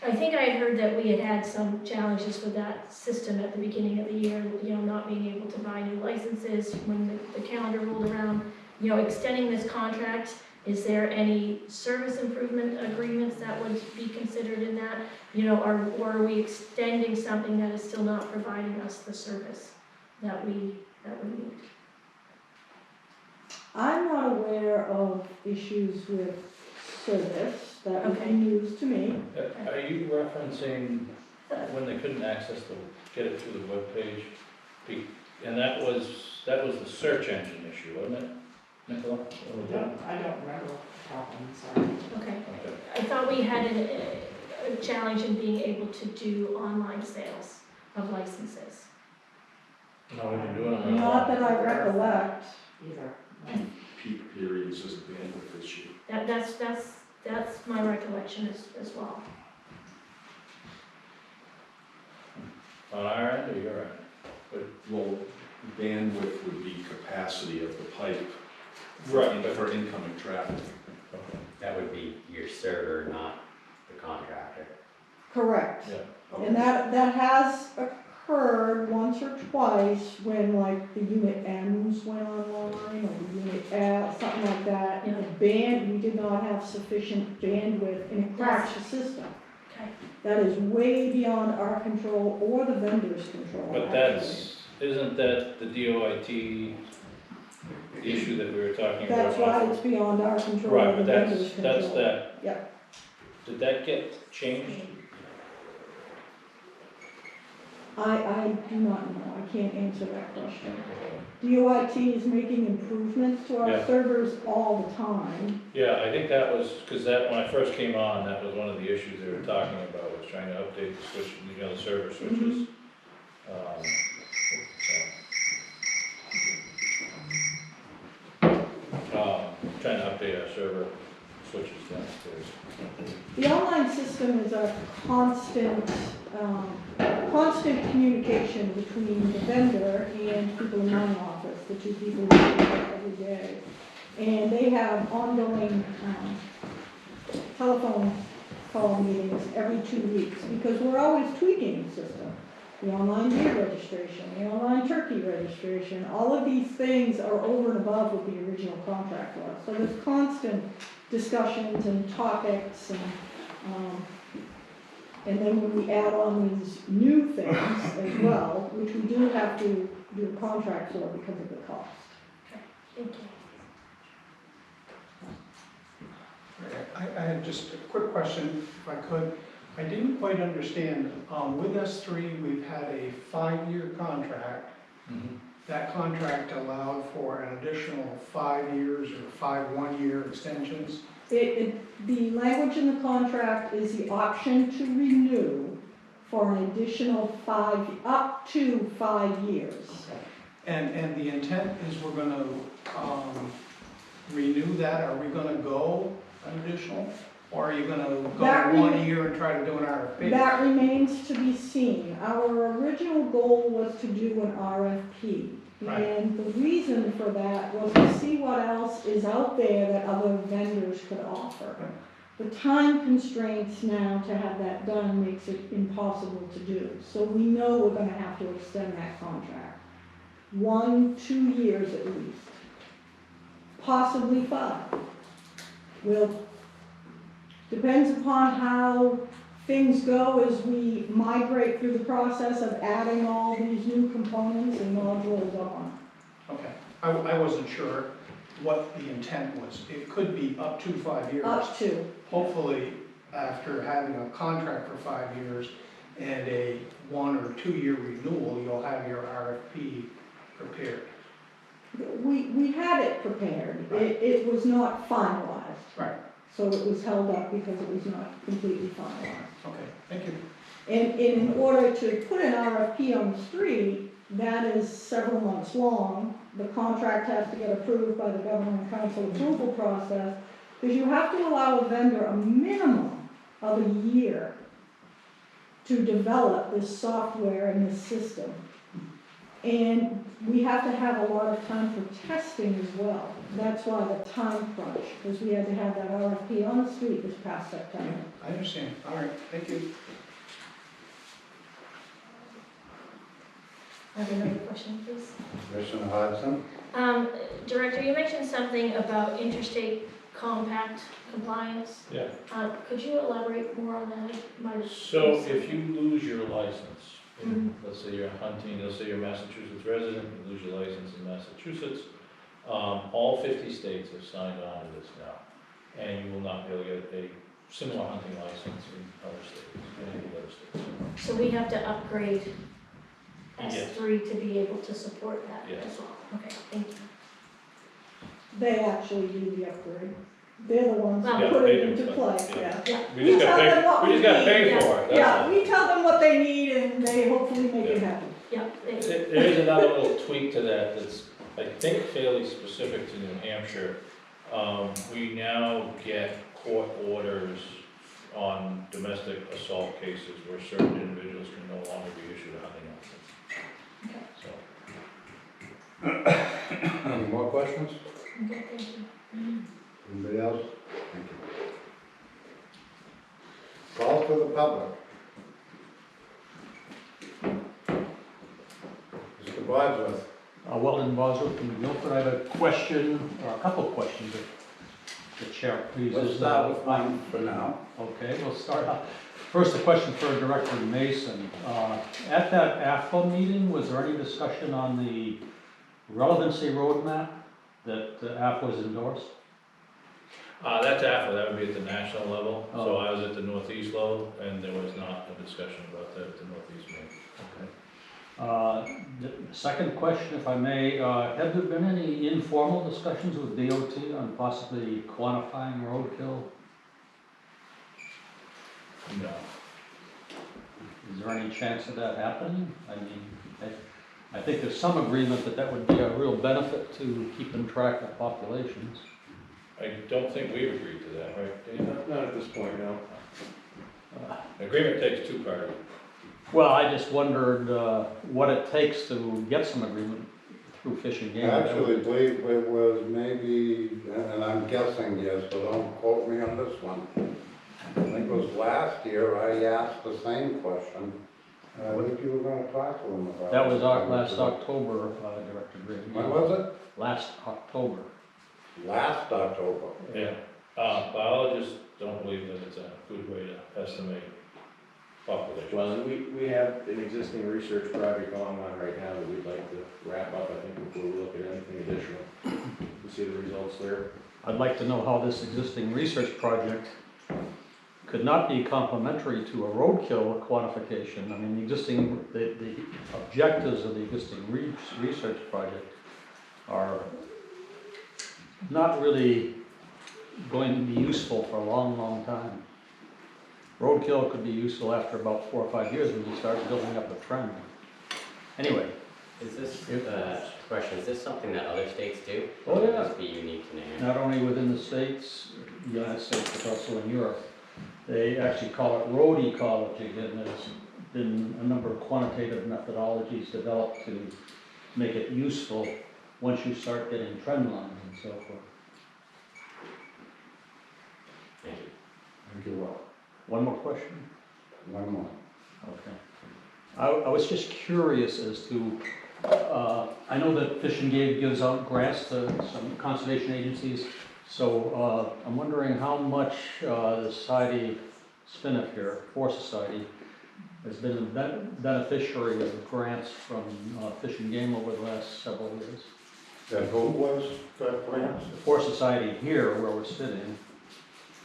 Speaker 4: I think I had heard that we had some challenges with that system at the beginning of the year, not being able to buy new licenses when the calendar rolled around. Extending this contract, is there any service improvement agreements that would be considered in that? Or are we extending something that is still not providing us the service that we need?
Speaker 7: I'm not aware of issues with service. That would be
Speaker 4: Okay.
Speaker 7: news to me.
Speaker 2: Are you referencing when they couldn't get it through the webpage? And that was the search engine issue, wasn't it, Nicola?
Speaker 14: I don't remember the problem, sorry.
Speaker 4: Okay.
Speaker 2: Okay.
Speaker 4: I thought we had a challenge in being able to do online sales of licenses.
Speaker 2: No, we've been doing it.
Speaker 7: Not that I recollect.
Speaker 14: Either.
Speaker 9: Peak periods is a bandwidth issue.
Speaker 4: That's my recollection as well.
Speaker 2: On our end or your end?
Speaker 9: Well, bandwidth would be capacity of the pipe
Speaker 2: Right.
Speaker 9: for incoming traffic.
Speaker 13: That would be your server, not the contractor.
Speaker 7: Correct.
Speaker 2: Yeah.
Speaker 7: And that has occurred once or twice when like the unit M's went online or the unit L, something like that. And we did not have sufficient bandwidth and it crashed the system.
Speaker 4: Okay.
Speaker 7: That is way beyond our control or the vendor's control.
Speaker 2: But isn't that the DOIT issue that we were talking about?
Speaker 7: That's why it's beyond our control
Speaker 2: Right,
Speaker 7: or the
Speaker 2: but
Speaker 7: vendor's control.
Speaker 2: that's that.
Speaker 7: Yep.
Speaker 2: Did that get changed?
Speaker 7: I do not know. I can't answer that question. DOIT is making improvements to our
Speaker 2: Yeah.
Speaker 7: servers all the time.
Speaker 2: Yeah, I think that was, because when I first came on, that was one of the issues they were talking about, was trying to update the switch, the server switches. Trying to update our server switches downstairs.
Speaker 7: The online system is a constant communication between the vendor and people in my office. the two people who do that every day. And they have ongoing, telephone call meetings every 2 weeks, because we're always tweaking the system. The online deer registration, the online turkey registration, all of these things are over and above what the original contract was. So there's constant discussions and topics, and then when we add on these new things as well, which we do have to do a contract for because of the cost.
Speaker 4: Thank you.
Speaker 3: I had just a quick question, if I could. I didn't quite understand, with S3, we've had a 5-year contract. That contract allowed for an additional 5 years or 5 one-year extensions.
Speaker 7: The language in the contract is the option to renew for an additional up to 5 years.
Speaker 3: And the intent is we're gonna renew that. Are we gonna go an additional? Or are you gonna go 1 year and try to do an RFP?
Speaker 7: That remains to be seen. Our original goal was to do an RFP.
Speaker 3: Right.
Speaker 7: And the reason for that was to see what else is out there that other vendors could offer. The time constraints now to have that done makes it impossible to do. So we know we're gonna have to extend that contract. 1-2 years at least. Possibly 5. Depends upon how things go as we migrate through the process of adding all these new components and modules on.
Speaker 3: Okay, I wasn't sure what the intent was. It could be up to 5 years.
Speaker 7: Up to.
Speaker 3: Hopefully, after having a contract for 5 years and a 1 or 2 year renewal, you'll have your RFP prepared.
Speaker 7: We had it prepared. It was not finalized.
Speaker 3: Right.
Speaker 7: So it was held up because it was not completely finalized.
Speaker 3: Okay, thank you.
Speaker 7: And in order to put an RFP on the street, that is several months long. The contract has to get approved by the government council approval process, because you have to allow a vendor a minimum of a year to develop this software and this system. And we have to have a lot of time for testing as well. That's why the time crunch, because we had to have that RFP on the street this past September.
Speaker 3: I understand. All right, thank you.
Speaker 4: I have another question, please.
Speaker 1: Commissioner Hodgson?
Speaker 4: Director, you mentioned something about interstate compact compliance.
Speaker 2: Yeah.
Speaker 4: Could you elaborate more on that?
Speaker 2: So if you lose your license, let's say you're hunting, let's say you're a Massachusetts resident, you lose your license in Massachusetts, all 50 states have signed on to this now, and you will not be able to get a similar hunting license in other states, in any other states.
Speaker 4: So we have to upgrade
Speaker 2: Yes.
Speaker 4: S3 to be able to support that
Speaker 2: Yes.
Speaker 4: as well? Okay, thank you.
Speaker 7: They actually do the upgrade. They're the ones
Speaker 4: Well,
Speaker 7: who
Speaker 2: Yeah,
Speaker 7: put
Speaker 2: they
Speaker 7: it
Speaker 2: do,
Speaker 7: into
Speaker 2: but-
Speaker 7: play,
Speaker 2: yeah.
Speaker 7: yeah.
Speaker 2: We just
Speaker 7: tell them what
Speaker 2: we just gotta pay
Speaker 7: need,
Speaker 2: for it, that's
Speaker 7: Yeah,
Speaker 2: all.
Speaker 7: we tell them what they need and they hopefully make it happen.
Speaker 4: Yeah, thank you.
Speaker 2: There is another little tweak to that that's, I think, fairly specific to New Hampshire. We now get court orders on domestic assault cases where certain individuals can no longer be issued a hunting license. So,
Speaker 1: Any more questions?
Speaker 4: Okay, thank you.
Speaker 1: Anybody else? Thank you. Call to the public. Mr. Wadsworth.
Speaker 16: Weldon Bosworth from Guilford. I have a question, or a couple of questions, if the chair pleases.
Speaker 1: Let's start with one for now.
Speaker 16: Okay, we'll start out. First, a question for Director Mason. At that AFCO meeting, was there any discussion on the relevancy roadmap that AFCO has endorsed?
Speaker 2: that's AFA, that would be at the national level, so
Speaker 16: Oh.
Speaker 2: I was at the northeast level, and there was not a discussion about that at the northeast meeting.
Speaker 16: The second question, if I may, have there been any informal discussions with DOT on possibly quantifying roadkill?
Speaker 2: No.
Speaker 16: Is there any chance of that happening? I mean, I think there's some agreement that that would be a real benefit to keeping track of populations.
Speaker 2: I don't think we've agreed to that, right, Dan?
Speaker 11: Not at this point, no.
Speaker 2: Agreement takes two parties.
Speaker 16: Well, I just wondered what it takes to get some agreement through Fish and Game.
Speaker 1: I actually believe it was maybe, and I'm guessing yes, so don't quote me on this one. I think it was last year I asked the same question. I think you were gonna talk to him about.
Speaker 16: That was
Speaker 1: it.
Speaker 16: last October, Director Green.
Speaker 1: When was it?
Speaker 16: Last October.
Speaker 1: Last October.
Speaker 2: Yeah, biologists don't believe that it's a good way to estimate population.
Speaker 9: Well, we have an existing research project going on right now that we'd like to wrap up, I think, before we look at anything additional, to see the results there.
Speaker 16: I'd like to know how this existing research project could not be complementary to a roadkill quantification. I mean, the objectives of the existing research project are not really going to be useful for a long, long time. Roadkill could be useful after about 4 or 5 years when you start building up a trend. Anyway.
Speaker 13: Is this, question, is this something that other states do?
Speaker 16: Oh,
Speaker 13: Or would
Speaker 16: yeah.
Speaker 13: this be unique to New Hampshire?
Speaker 16: Not only within the States, the United States, but also in Europe. They actually call it road ecology, and there's been a number of quantitative methodologies developed to make it useful once you start getting trend lines and so forth.
Speaker 13: Thank you.
Speaker 1: Thank you, Will.
Speaker 16: One more question?
Speaker 1: One more.
Speaker 16: Okay. I was just curious as to, I know that Fish and Game gives out grants to some conservation agencies, so I'm wondering how much the Society Spinoff here, Forest Society, has been a beneficiary of grants from Fish and Game over the last several years.
Speaker 1: That who was that grant?
Speaker 16: The Forest Society here, where we're sitting.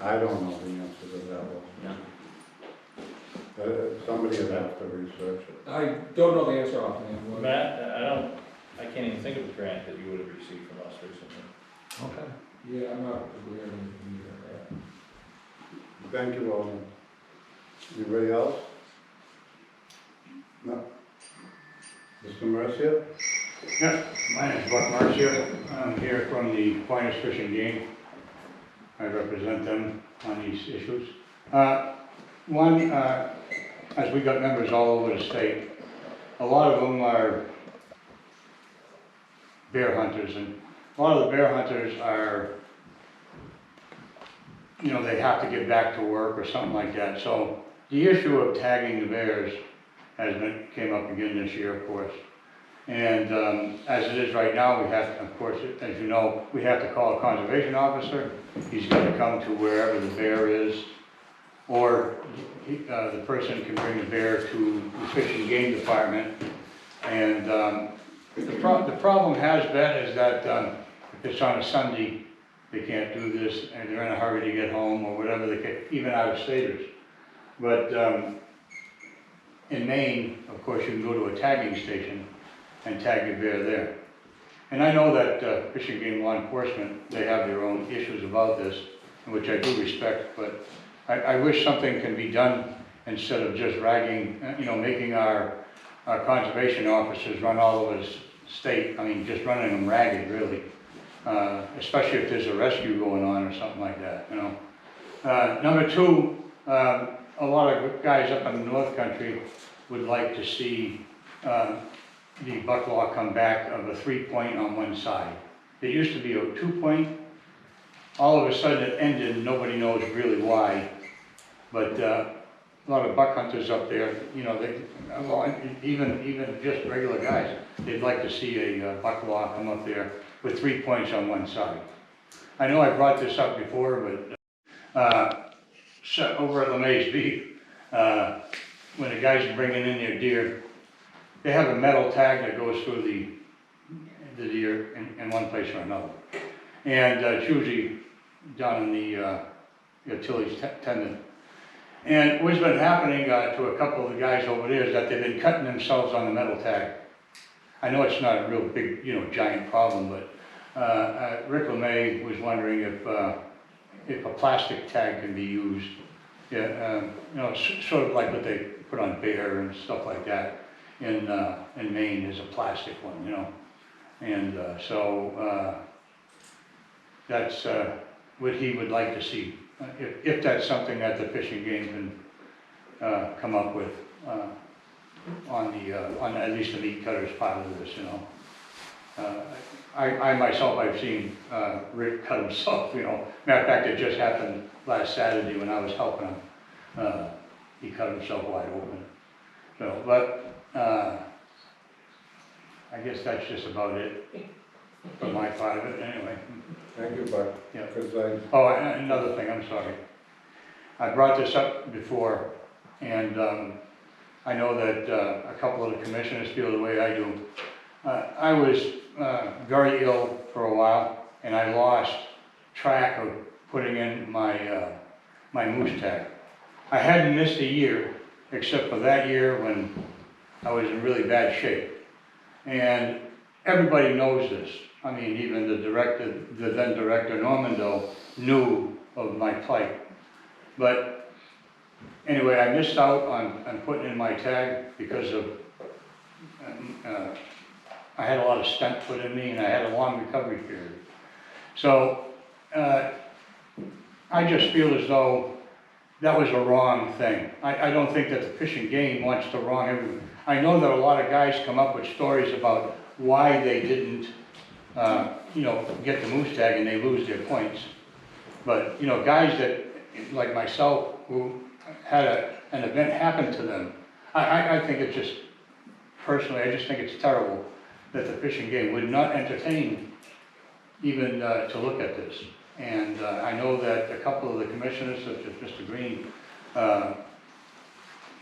Speaker 1: I don't know the answer to that one.
Speaker 16: Yeah.
Speaker 1: Somebody would have to research it.
Speaker 12: I don't know the answer offhand.
Speaker 2: Matt, I can't even think of a grant that you would have received from us recently.
Speaker 16: Okay.
Speaker 12: Yeah, I'm not aware of anything either.
Speaker 1: Thank you, Alden. Anybody else? No? Mr. Mercier?
Speaker 17: Yeah, my name is Buck Marcia. I'm here from the Finest Fish and Game. I represent them on these issues. As we got members all over the state, a lot of them are bear hunters, and a lot of the bear hunters are, you know, they have to get back to work or something like that. So the issue of tagging the bears came up again this year, of course. And as it is right now, we have to, of course, as you know, we have to call a conservation officer. He's got to come to wherever the bear is, or the person can bring the bear to the Fish and Game Department. And the problem has been is that if it's on a Sunday, they can't do this, and they're in a hurry to get home or whatever, they can, even out-of-staters. But in Maine, of course, you can go to a tagging station and tag your bear there. And I know that Fish and Game law enforcement, they have their own issues about this, which I do respect, but I wish something can be done instead of just ragging, you know, making our conservation officers run all over the state. I mean, just running them ragged, really. Especially if there's a rescue going on or something like that, you know. Number two, a lot of guys up in the North Country would like to see the buck law come back of a 3-point on one side. It used to be a 2-point. All of a sudden it ended, and nobody knows really why. But a lot of buck hunters up there, you know, even just regular guys, they'd like to see a buck law come up there with 3 points on one side. I know I brought this up before, but so over at LeMay's Beef, when the guys are bringing in their deer, they have a metal tag that goes through the deer in one place or another. And it's usually down in the Achilles tendon. And what's been happening to a couple of the guys over there is that they've been cutting themselves on the metal tag. I know it's not a real big, you know, giant problem, but Rick LeMay was wondering if a plastic tag can be used. Yeah, you know, sort of like what they put on bear and stuff like that in Maine is a plastic one, you know. And so that's what he would like to see, if that's something that the Fish and Game can come up with on at least the meat cutters part of this, you know. I myself, I've seen Rick cut himself, you know. Matter of fact, it just happened last Saturday when I was helping him. He cut himself wide open. So, but I guess that's just about it for my part of it, anyway.
Speaker 1: Thank you, Bud.
Speaker 17: Yeah.
Speaker 1: Because
Speaker 17: Oh, and another thing, I'm sorry. I brought this up before, and I know that a couple of the commissioners feel the way I do. I was very ill for a while, and I lost track of putting in my my moose tag. I hadn't missed a year, except for that year when I was in really bad shape. And everybody knows this. I mean, even the then director, Normando, knew of my plight. But anyway, I missed out on putting in my tag because of, I had a lot of stent put in me and I had a long recovery period. So I just feel as though that was a wrong thing. I don't think that the Fish and Game wants to wrong everyone. I know that a lot of guys come up with stories about why they didn't, you know, get the moose tag and they lose their points. But, you know, guys that, like myself, who had an event happen to them, I think it's just, personally, I just think it's terrible that the Fish and Game would not entertain even to look at this. And I know that a couple of the commissioners, such as Mr. Green,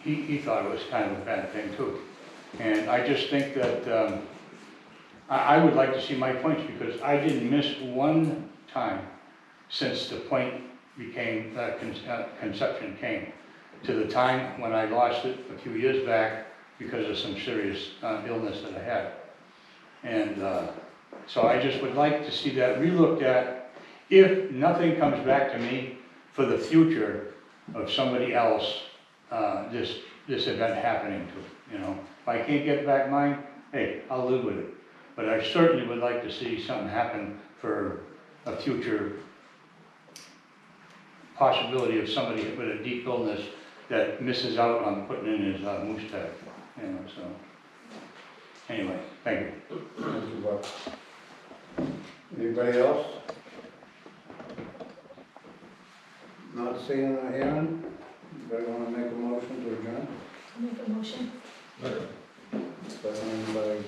Speaker 17: he thought it was kind of a bad thing too. And I just think that I would like to see my points, because I didn't miss one time since the point became, conception came, to the time when I lost it a few years back because of some serious illness that I had. And so I just would like to see that relooked at, if nothing comes back to me for the future of somebody else, this event happening to, you know. If I can't get back mine, hey, I'll live with it. But I certainly would like to see something happen for a future possibility of somebody with a deep illness that misses out on putting in his moose tag, you know, so. Anyway, thank you.
Speaker 1: Thank you, Bud. Anybody else? Not seeing or hearing? Anybody want to make a motion to adjourn?
Speaker 4: Make a motion.
Speaker 1: Second by